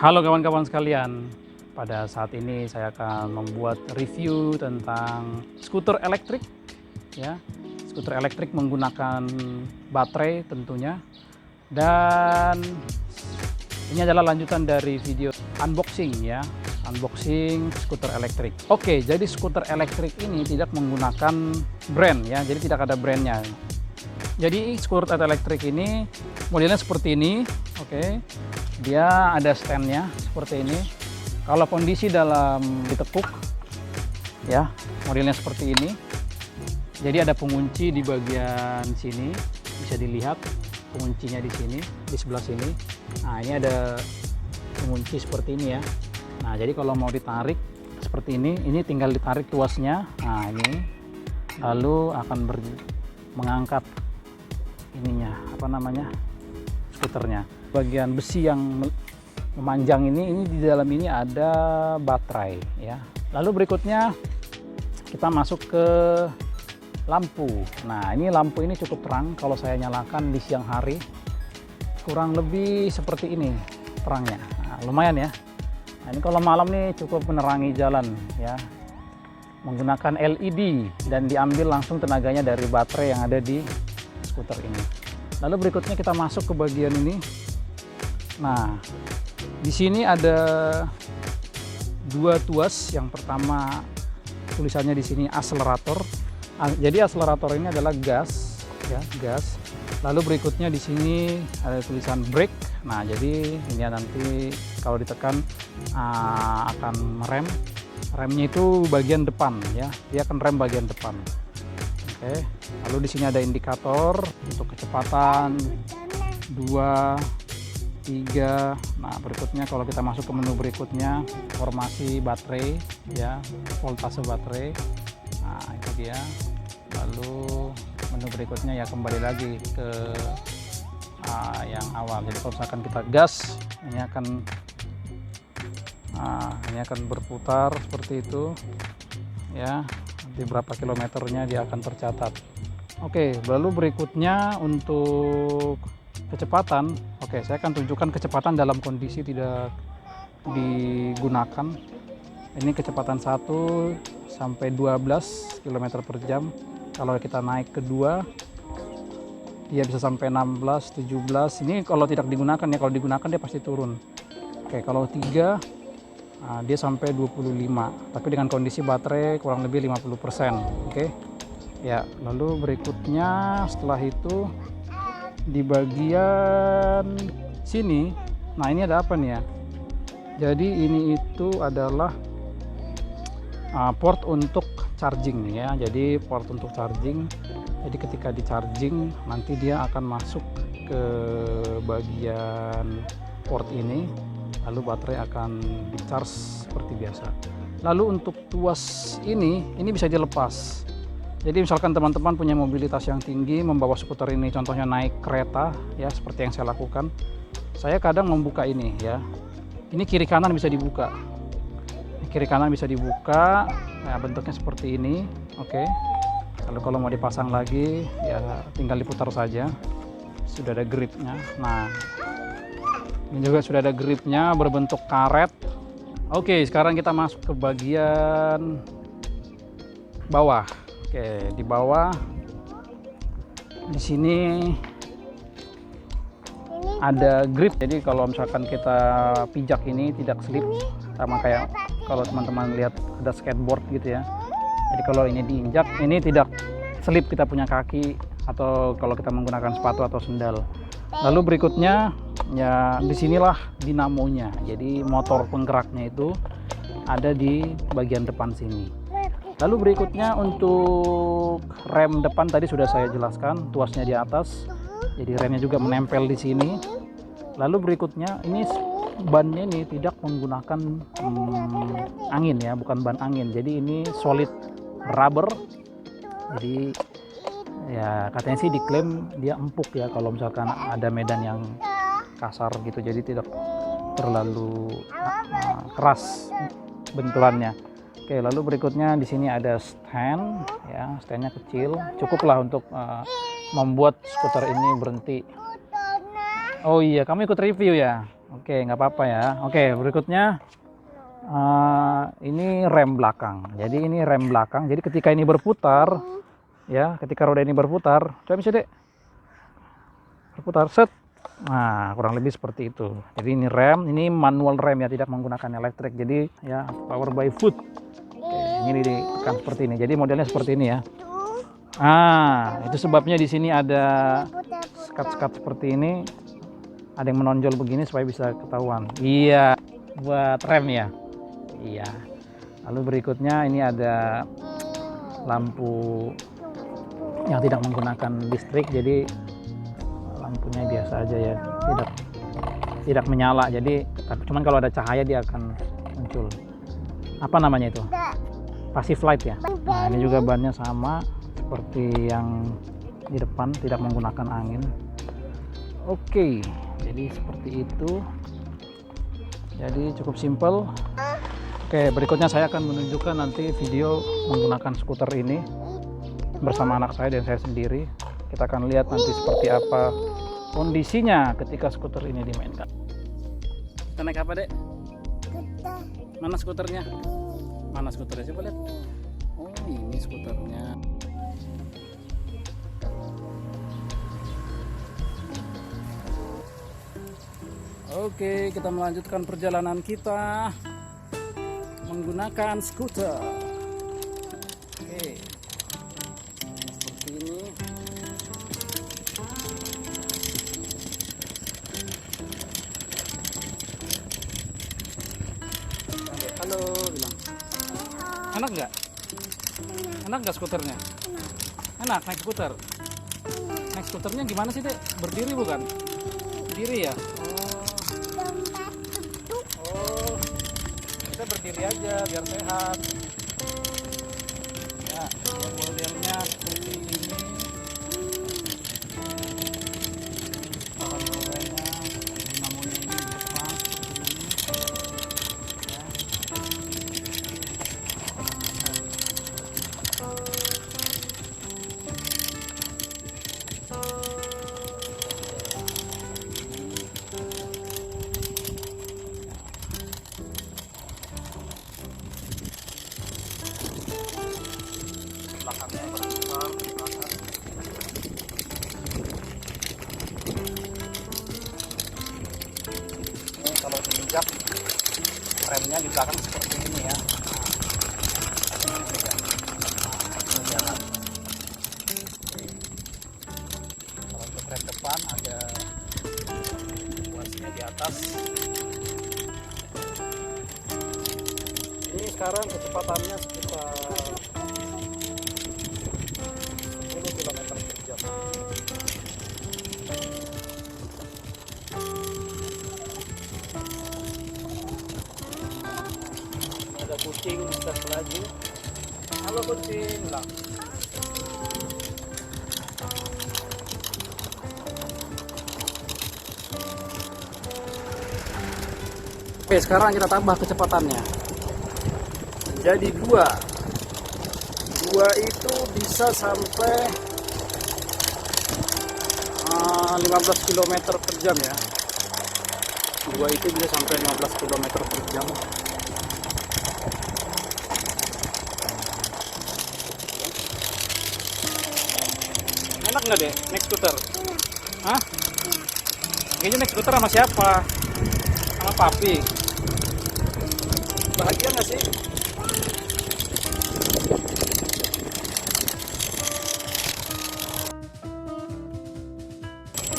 Halo kawan-kawan sekalian, pada saat ini saya akan membuat review tentang skuter elektrik ya. Skuter elektrik menggunakan baterai tentunya, dan ini adalah lanjutan dari video unboxing ya, unboxing skuter elektrik. Oke, jadi skuter elektrik ini tidak menggunakan brand ya, jadi tidak ada brandnya. Jadi skuter elektrik ini modelnya seperti ini, oke. Dia ada standnya seperti ini. Kalau kondisi dalam ditekuk, ya modelnya seperti ini. Jadi ada pengunci di bagian sini, bisa dilihat penguncinya di sini, di sebelah sini. Nah ini ada pengunci seperti ini ya. Nah jadi kalau mau ditarik seperti ini tinggal ditarik tuasnya. Nah ini, lalu akan mengangkat ininya, apa namanya, skuternya. Bagian besi yang memanjang ini di dalam ini ada baterai ya. Lalu berikutnya kita masuk ke lampu. Nah ini lampu ini cukup terang kalau saya nyalakan di siang hari, kurang lebih seperti ini terangnya. Nah, lumayan ya. Nah, ini kalau malam nih cukup menerangi jalan ya, menggunakan LED dan diambil langsung tenaganya dari baterai yang ada di skuter ini. Lalu berikutnya kita masuk ke bagian ini. Nah, di sini ada dua tuas. Yang pertama tulisannya di sini akselerator. Jadi akselerator ini adalah gas, ya, gas. Lalu berikutnya di sini ada tulisan brake. Nah, jadi ini nanti kalau ditekan akan merem. Remnya itu bagian depan, ya. Dia akan rem bagian depan. Oke. Lalu di sini ada indikator untuk kecepatan 2, 3. Nah berikutnya kalau kita masuk ke menu berikutnya, formasi baterai ya, voltase baterai. Nah itu dia. Lalu menu berikutnya ya kembali lagi ke yang awal. Jadi kalau misalkan kita gas, ini akan berputar seperti itu ya. Nanti berapa kilometernya dia akan tercatat. Oke, lalu berikutnya untuk kecepatan. Oke, saya akan tunjukkan kecepatan dalam kondisi tidak digunakan. Ini kecepatan 1 sampai 12 km per jam. Kalau kita naik ke 2, dia bisa sampai 16, 17. Ini kalau tidak digunakan ya, kalau digunakan dia pasti turun. Oke, kalau 3, dia sampai 25. Tapi dengan kondisi baterai kurang lebih 50%. Oke. Ya, lalu berikutnya setelah itu di bagian sini, nah ini ada apa nih ya? Jadi ini itu adalah port untuk charging ya. Jadi port untuk charging. Jadi ketika di charging nanti dia akan masuk ke bagian port ini, lalu baterai akan di charge seperti biasa. Lalu untuk tuas ini bisa dilepas. Jadi misalkan teman-teman punya mobilitas yang tinggi, membawa skuter ini contohnya naik kereta ya, seperti yang saya lakukan. Saya kadang membuka ini ya. Ini kiri kanan bisa dibuka. Kiri kanan bisa dibuka. Nah, bentuknya seperti ini. Oke. Lalu kalau mau dipasang lagi ya tinggal diputar saja. Sudah ada gripnya. Nah, ini juga sudah ada gripnya berbentuk karet. Oke, sekarang kita masuk ke bagian bawah. Oke, di bawah di sini ada grip. Jadi kalau misalkan kita pijak ini tidak slip, sama kayak kalau teman-teman lihat ada skateboard gitu ya. Jadi kalau ini diinjak, ini tidak slip kita punya kaki, atau kalau kita menggunakan sepatu atau sendal. Lalu berikutnya ya disinilah dinamonya. Jadi motor penggeraknya itu ada di bagian depan sini. Lalu berikutnya untuk rem depan tadi sudah saya jelaskan, tuasnya di atas. Jadi remnya juga menempel di sini. Lalu berikutnya ini bannya ini tidak menggunakan angin ya, bukan ban angin. Jadi ini solid rubber. Jadi ya katanya sih diklaim dia empuk ya kalau misalkan ada medan yang kasar gitu. Jadi tidak terlalu keras benturannya. Oke, lalu berikutnya di sini ada stand ya, standnya kecil, cukuplah untuk membuat skuter ini berhenti. Oh iya, kamu ikut review ya? Oke, nggak apa-apa ya. Oke, berikutnya ini rem belakang. Jadi ini rem belakang. Jadi ketika ini berputar, ya, ketika roda ini berputar, coba bisa dek, berputar set. Nah, kurang lebih seperti itu. Jadi ini rem, ini manual rem ya, tidak menggunakan elektrik. Jadi ya power by foot. Oke, ini ditekan seperti ini. Jadi modelnya seperti ini ya. Itu sebabnya di sini ada sekat-sekat seperti ini. Ada yang menonjol begini supaya bisa ketahuan. Iya, buat rem ya. Iya. Lalu berikutnya ini ada lampu yang tidak menggunakan listrik, jadi lampunya biasa aja ya, tidak menyala. Jadi cuman kalau ada cahaya dia akan muncul. Apa namanya itu? Passive light ya. Nah, ini juga bannya sama seperti yang di depan, tidak menggunakan angin. Oke, jadi seperti itu. Jadi cukup simple. Oke, berikutnya saya akan menunjukkan nanti video menggunakan skuter ini bersama anak saya dan saya sendiri. Kita akan lihat nanti seperti apa kondisinya ketika skuter ini dimainkan. Kita naik apa, Dek? Mana skuternya? Mana skuternya? Coba lihat. Oh, ini skuternya. Oke, kita melanjutkan perjalanan kita menggunakan skuter. Oke, seperti ini. Halo, bilang. Enak nggak? Enak nggak skuternya? Enak naik skuter. Naik skuternya gimana sih, Dek? Berdiri bukan? Berdiri ya? Oh, kita berdiri aja biar sehat. Ya, modelnya seperti ini. Rodanya, dinamonya ini di depan seperti ini. Ya. Belakangnya berputar ke belakang. Ini kalau diinjak remnya di belakang seperti ini ya. Ini jalan. Kalau untuk rem depan ada buasnya di atas. Ini sekarang kecepatannya sekitar 10 km per jam. Ada kucing bisa melaju. Halo kucing, bilang. Oke, sekarang kita tambah kecepatannya. Jadi dua itu bisa sampai 15 km per jam ya. Dua itu bisa sampai 15 km per jam. Enak nggak deh naik skuter? Hah? Kayaknya naik skuter sama siapa? Sama papi. Bahagia nggak sih?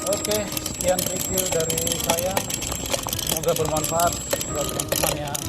Oke, sekian review dari saya. Semoga bermanfaat buat teman-teman yang